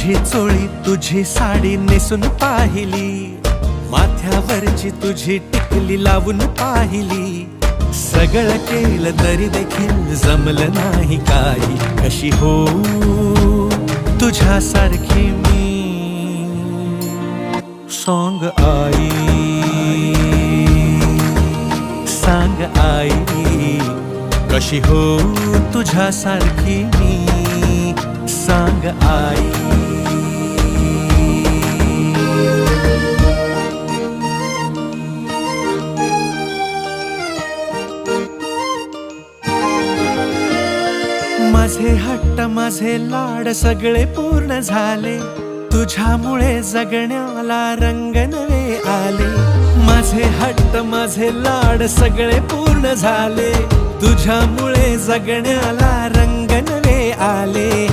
तुझी चोळी तुझी साडी नेसून पाहिली, माथ्यावरची तुझी टिकली लावून पाहिली. सगळं केलं तरी देखील जमलं नाही काही. कशी हो तुझ्यासारखी मी. सॉन्ग आई सांग आई, कशी हो तुझ्यासारखी मी. सांग आई. माझे हट्ट माझे लाड सगळे पूर्ण झाले, तुझ्यामुळे जगण्याला रंग नवे आले. माझे हट्ट माझे लाड सगळे पूर्ण झाले, तुझ्यामुळे जगण्याला रंग नवे आले.